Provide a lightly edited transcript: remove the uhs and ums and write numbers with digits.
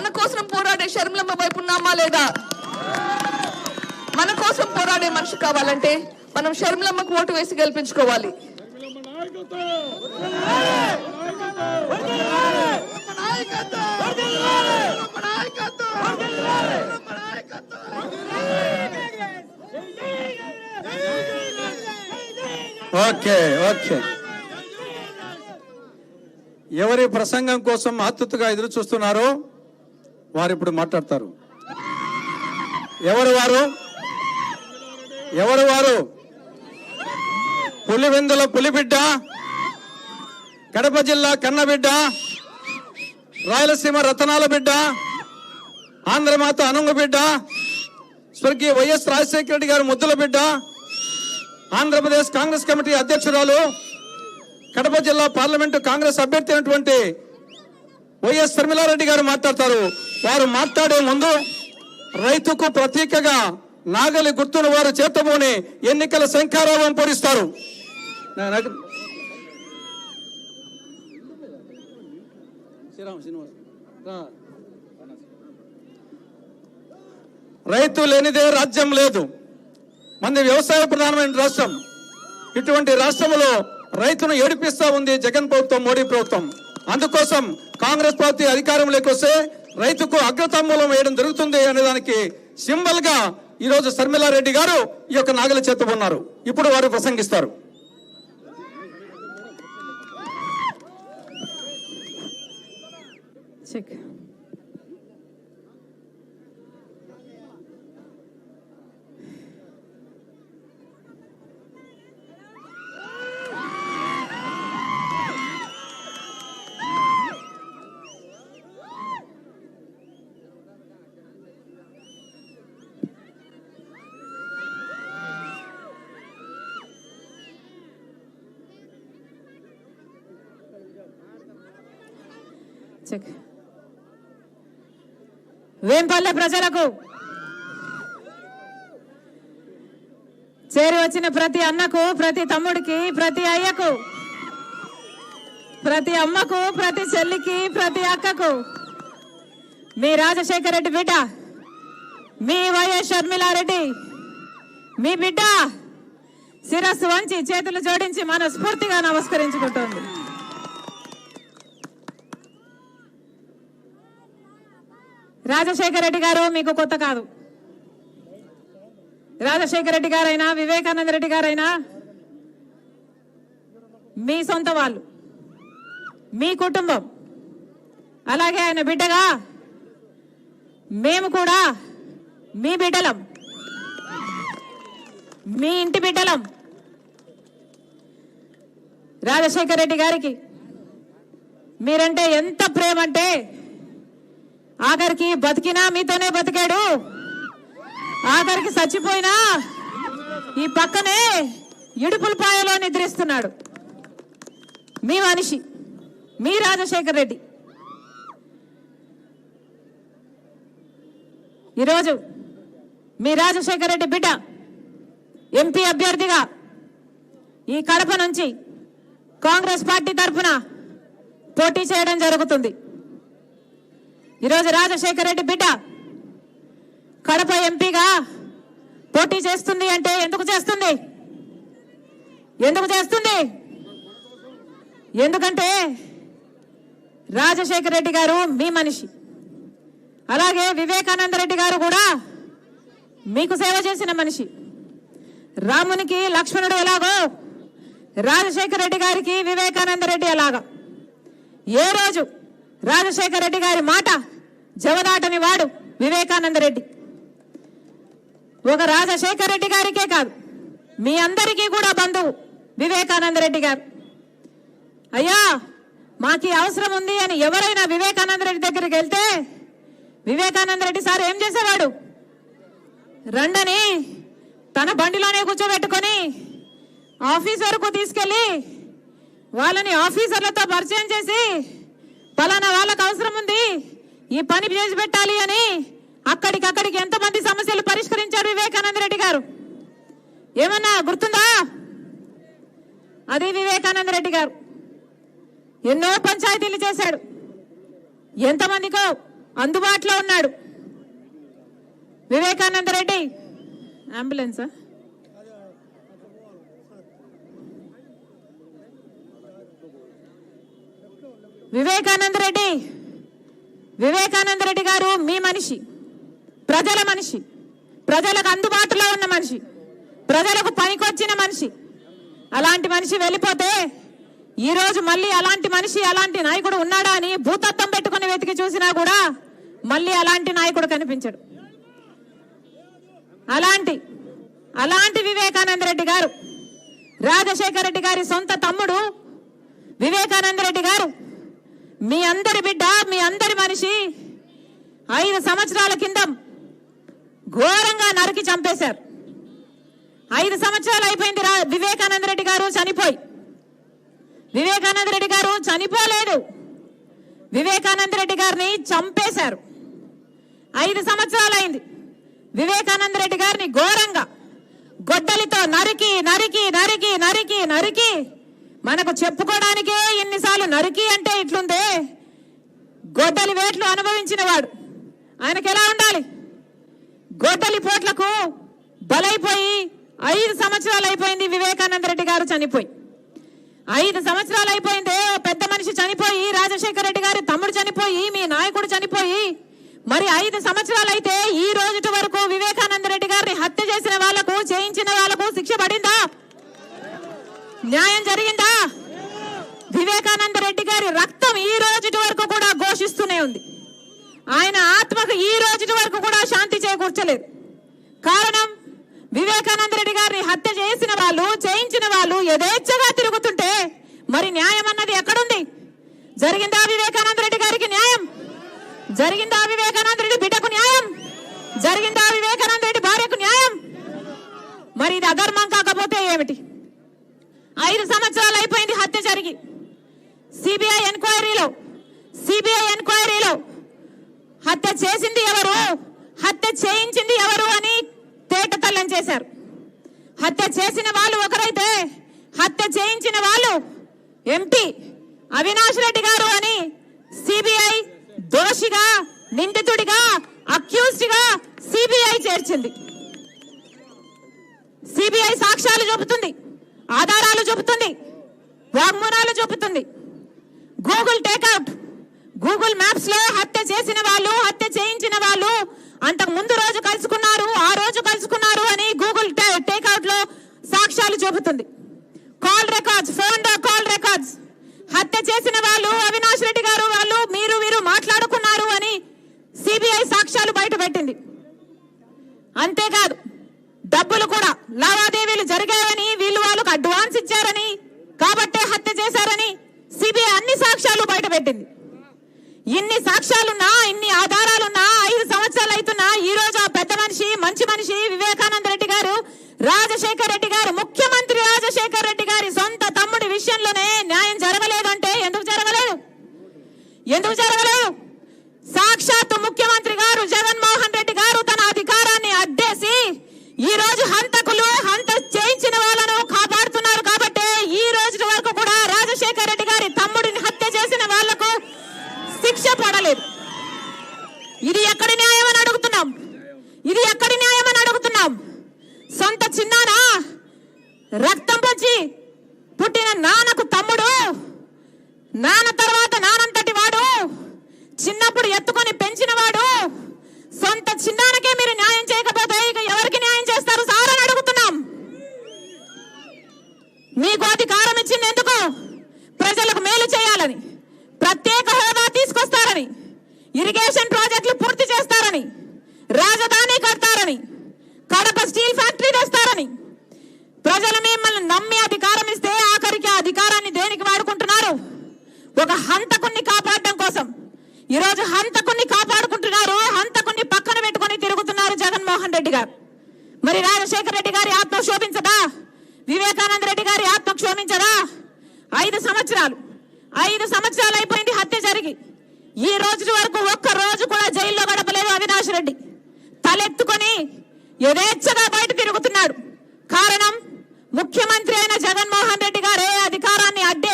మన కోసం పోరాడే షర్మిలమ్మ వైపు ఉన్నామా లేదా? మన కోసం పోరాడే మనిషి కావాలంటే మనం షర్మిలమ్మకు ఓటు వేసి గెలిపించుకోవాలి. ఓకే ఓకే, ఎవరి ప్రసంగం కోసం ఆతృతగా ఎదురు చూస్తున్నారో వారు ఇప్పుడు మాట్లాడతారు. ఎవరు వారు? ఎవరు వారు? పులివెందుల పులిబిడ్డ, కడప జిల్లా కన్నబిడ్డ, రాయలసీమ రతనాల బిడ్డ, ఆంధ్రమాత అనుంగ బిడ్డ, స్వర్గీయ వైఎస్ రాజశేఖర రెడ్డి గారు ముద్దుల బిడ్డ, ఆంధ్రప్రదేశ్ కాంగ్రెస్ కమిటీ అధ్యక్షురాలు, కడప జిల్లా పార్లమెంటు కాంగ్రెస్ అభ్యర్థి అయినటువంటి వైఎస్ షర్మిలారెడ్డి గారు మాట్లాడతారు. వారు మాట్లాడే ముందు రైతుకు ప్రతీకగా నాగలి గుర్తును వారు చేతబోని ఎన్నికల శంఖారావం పొడిస్తారు. రైతు లేనిదే రాజ్యం లేదు. మంది వ్యవసాయ ప్రధానమైన రాష్ట్రం. ఇటువంటి రాష్ట్రంలో రైతును ఏడిపిస్తా ఉంది జగన్ ప్రభుత్వం, మోడీ ప్రభుత్వం. అందుకోసం కాంగ్రెస్ పార్టీ అధికారంలోకి వస్తే రైతుకు అగ్రతాంబూలం వేయడం జరుగుతుంది అనే దానికి సింబల్ గా ఈ రోజు షర్మిలారెడ్డి గారు ఈ యొక్క నాగలి చేతబోన్నారు. ఇప్పుడు వారు ప్రసంగిస్తారు. వేంపల్లె ప్రజలకు, చేరి వచ్చిన ప్రతి అన్నకు, ప్రతి తమ్ముడికి, ప్రతి అయ్యకు, ప్రతి అమ్మకు, ప్రతి చెల్లికి, ప్రతి అక్కకు మీ రాజశేఖర రెడ్డి బిడ్డ, మీ వైఎస్ షర్మిలారెడ్డి, మీ బిడ్డ శిరస్సు వంచి చేతులు జోడించి మనస్ఫూర్తిగా నమస్కరించుకుంటోంది. రాజశేఖర రెడ్డి గారు మీకు కొత్త కాదు. రాజశేఖర రెడ్డి గారైనా, వివేకానంద రెడ్డి గారైనా మీ సొంత వాళ్ళు, మీ కుటుంబం. అలాగే ఆయన బిడ్డగా మేము కూడా మీ బిడ్డలం, మీ ఇంటి బిడ్డలం. రాజశేఖర రెడ్డి గారికి మీరంటే ఎంత ప్రేమ అంటే ఆఖరికి బతికినా మీతోనే బతికాడు, ఆఖరికి చచ్చిపోయినా ఈ పక్కనే ఇడుపులపాయలో నిద్రిస్తున్నాడు. మీ మనిషి, మీ రాజశేఖర రెడ్డి. ఈరోజు మీ రాజశేఖర రెడ్డి బిడ్డ ఎంపీ అభ్యర్థిగా ఈ కడప నుంచి కాంగ్రెస్ పార్టీ తరఫున పోటీ చేయడం జరుగుతుంది. ఈరోజు రాజశేఖర రెడ్డి బిడ్డ కడప ఎంపీగా పోటీ చేస్తుంది అంటే ఎందుకు చేస్తుంది? ఎందుకు చేస్తుంది? ఎందుకంటే రాజశేఖర రెడ్డి గారు మీ మనిషి. అలాగే వివేకానంద రెడ్డి గారు కూడా మీకు సేవ చేసిన మనిషి. రామునికి లక్ష్మణుడు ఎలాగో రాజశేఖర రెడ్డి గారికి వివేకానంద రెడ్డి ఎలాగా. ఏ రోజు రాజశేఖర రెడ్డి గారి మాట జవదాటని వాడు వివేకానంద రెడ్డి. ఒక రాజశేఖర రెడ్డి గారికే కాదు, మీ అందరికీ కూడా బంధువు వివేకానంద రెడ్డి గారు. అయ్యా మాకి అవసరం ఉంది అని ఎవరైనా వివేకానంద రెడ్డి దగ్గరికి వెళ్తే వివేకానంద రెడ్డి సార్ ఏం చేసేవాడు? రండని తన బండిలోనే కూర్చోబెట్టుకొని ఆఫీస్ వరకు తీసుకెళ్లి వాళ్ళని ఆఫీసర్లతో పరిచయం చేసి పలానా వాళ్ళకు అవసరం ఉంది, ఈ పని చేసి పెట్టాలి అని అక్కడికక్కడికి ఎంతమంది సమస్యలు పరిష్కరించారు వివేకానంద రెడ్డి గారు? ఏమన్నా గుర్తుందా? అది వివేకానంద రెడ్డి గారు. ఎన్నో పంచాయతీలు చేశాడు, ఎంతమందికో అందుబాటులో ఉన్నాడు. వివేకానంద రెడ్డి అంబులెన్సా వివేకానంద రెడ్డి గారు మీ మనిషి, ప్రజల మనిషి, ప్రజలకు అందుబాటులో ఉన్న మనిషి, ప్రజలకు పనికొచ్చిన మనిషి. అలాంటి మనిషి వెళ్ళిపోతే ఈ రోజు మళ్ళీ అలాంటి మనిషి, అలాంటి నాయకుడు ఉన్నాడా అని భూతత్వం పెట్టుకుని వెతికి చూసినా కూడా మళ్ళీ అలాంటి నాయకుడు కనిపించడు. అలాంటి వివేకానంద రెడ్డి గారు, రాజశేఖర రెడ్డి గారి సొంత తమ్ముడు వివేకానంద రెడ్డి గారు, మీ అందరి బిడ్డ, మీ అందరి మనిషి 5 సంవత్సరాల కింద ఘోరంగా నరికి చంపేశారు. 5 సంవత్సరాలు అయిపోయింది వివేకానంద రెడ్డి గారు చనిపోయి. వివేకానంద రెడ్డి గారు చనిపోలేదు, వివేకానంద రెడ్డి గారిని చంపేశారు. 5 సంవత్సరాలు అయింది. వివేకానంద రెడ్డి గారిని ఘోరంగా గొడ్డలితో నరికి నరికి నరికి నరికి నరికి మనకు చెప్పుకోవడానికే ఎన్నిసార్లు నరికి అంటే ఇట్లుందే. గొడ్డలి వేట్లు అనుభవించిన వాడు ఆయనకు ఎలా ఉండాలి? గొడ్డలి పోట్లకు బలైపోయి 5 సంవత్సరాలు అయిపోయింది వివేకానంద రెడ్డి గారు చనిపోయి. 5 సంవత్సరాలు అయిపోయింది. పెద్ద మనిషి చనిపోయి, రాజశేఖర రెడ్డి గారి తమ్ముడు చనిపోయి, మీ నాయకుడు చనిపోయి, మరి 5 సంవత్సరాలు అయితే ఈ రోజు వరకు వివేకానంద రెడ్డి గారిని హత్య చేసిన వాళ్లకు, చేయించిన వాళ్లకు శిక్ష పడిందా? న్యాయం జరిగిందా? వివేకానంద రెడ్డి గారి రక్తం ఈ రోజు వరకు కూడా ఘోషిస్తూనే ఉంది. ఆయన ఆత్మకు ఈ రోజు వరకు కూడా శాంతి చేకూర్చలేదు. కారణం, వివేకానంద రెడ్డి గారిని హత్య చేసిన వాళ్ళు, చేయించిన వాళ్ళు యథేచ్ఛగా తిరుగుతుంటే మరి న్యాయం అన్నది ఎక్కడుంది? జరిగిందా వివేకానంద రెడ్డి గారికి న్యాయం? జరిగిందా వివేకానంద రెడ్డి బిడ్డకు న్యాయం? జరిగిందా వివేకానంద రెడ్డి భార్యకు న్యాయం? మరి ఇది అధర్మం కాకపోతే ఏమిటి? 5 సంవత్సరాలు అయిపోయింది హత్య జరిగి. సిబిఐ ఎంక్వైరీలో హత్య చేసింది ఎవరు, హత్య చేయించింది ఎవరు అని తేటతెల్లం చేశారు. హత్య చేసిన వాళ్ళు ఒకరైతే హత్య చేయించిన వాళ్ళు ఎంపీ అవినాష్ రెడ్డి గారు అని సిబిఐ దోషిగా, నిందితుడిగా, అక్యూజ్డ్ గా సిబిఐ చేర్చింది. సిబిఐ సాక్ష్యాలు చూపుతుంది, ఆధారాలు చూపుతుంది, వాగ్మూలాలు చూపుతుంది. గూగుల్ మ్యాప్స్ లో హత్య చేసిన వాళ్ళు, హత్య చేయించిన వాళ్ళు అంతకు ముందు రోజు కలుసుకున్నారు, ఆ రోజు కలుసుకున్నారు అని గూగుల్ టేక్అవుట్ లో సాక్ష్యాలు చూపుతుంది. Call records, phone call records, హత్య చేసిన వాళ్ళు అవినాష్ రెడ్డి గారు వాళ్ళు వీరు మాట్లాడుకున్నారు అని సిబిఐ సాక్ష్యాలు బయట పెట్టింది. అంతేకాదు, డబ్బులు కూడా లావాదేవీలు జరిగాయని, వీళ్ళు వాళ్ళకు అడ్వాన్స్ ఇచ్చారని, కాబట్టే హత్య చేశారని సిబిఐ అన్ని సాక్ష్యాలు బయట పెట్టింది. ఇన్ని సాక్ష్యాలున్నా, ఇన్ని ఆధారాలున్నా 5 సంవత్సరాలు అవుతున్నా ఈ రోజు ఆ పెద్ద మనిషి, మంచి మనిషి వివేకానంద రెడ్డి గారు, రాజశేఖర రెడ్డి గారు, ముఖ్యమంత్రి రాజశేఖర రెడ్డి గారి సొంత తమ్ముడి విషయంలోనే న్యాయం జరగలేదంటే ఎందుకు జరగలేదు? సాక్షాత్తు ముఖ్యమంత్రి గారు జగన్మోహన్ రెడ్డి గారు తన అధికారాన్ని అడ్డేసి ఈ రోజు హంతకులు, హంత చేయించిన వాళ్ళను కాపాడుతున్నారు కాబట్టి ఈ రోజు వరకు కూడా రాజశేఖర రెడ్డి గారి తమ్ముడిని హత్య చేసిన వాళ్లకు శిక్ష పడలేదు. ఇది ఎక్కడి న్యాయం అని అడుగుతున్నాం. సొంత చిన్నానా, రక్తం పంచి పుట్టిన నాన్నకు తమ్ముడు, నాన్న తర్వాత నానంతటి వాడు, చిన్నప్పుడు ఎత్తుకొని పెంచిన వాడు, సొంత చిన్నానకే మీరు న్యాయం చేయకపోతే ఇక ఎవరికి న్యాయం చేస్తారు సార్ అని అడుగుతున్నాం. మీకు అధికారం ఇచ్చింది ఎందుకు? ప్రజలకు మేలు చేయాలని, ప్రత్యేక హోదా తీసుకొస్తారని, ఇరిగేషన్ ప్రాజెక్టులు పూర్తి చేస్తారని, రాజధాని కడతారని, కడప స్టీల్ ఫ్యాక్టరీ తెస్తారని. ప్రజలు మిమ్మల్ని నమ్మి అధికారం ఇస్తే ఆఖరికి ఆ అధికారాన్ని దేనికి వాడుకుంటున్నారు? ఒక హంతకుణ్ణి కాపాడడం కోసం. ఈరోజు హంతకుణ్ణి కాపాడుకుంటున్నారు, హంతకుణ్ణి పక్కన పెట్టుకుని తిరుగుతున్నారు జగన్మోహన్ రెడ్డి గారు. మరి రాజశేఖర రెడ్డి గారి ఆత్మ క్షోభించదా? వివేకానంద రెడ్డి గారి ఆత్మ క్షోభించదా? 5 సంవత్సరాలు అయిపోయింది హత్య జరిగి. ఈ రోజు వరకు ఒక్క రోజు కూడా జైల్లో గడపలేదు అవినాష్ రెడ్డి. తలెత్తుకొని యథేచ్ఛగా బయట తిరుగుతున్నాడు. కారణం, ముఖ్యమంత్రి అయిన జగన్మోహన్ రెడ్డి గారే అధికారాన్ని అడ్డే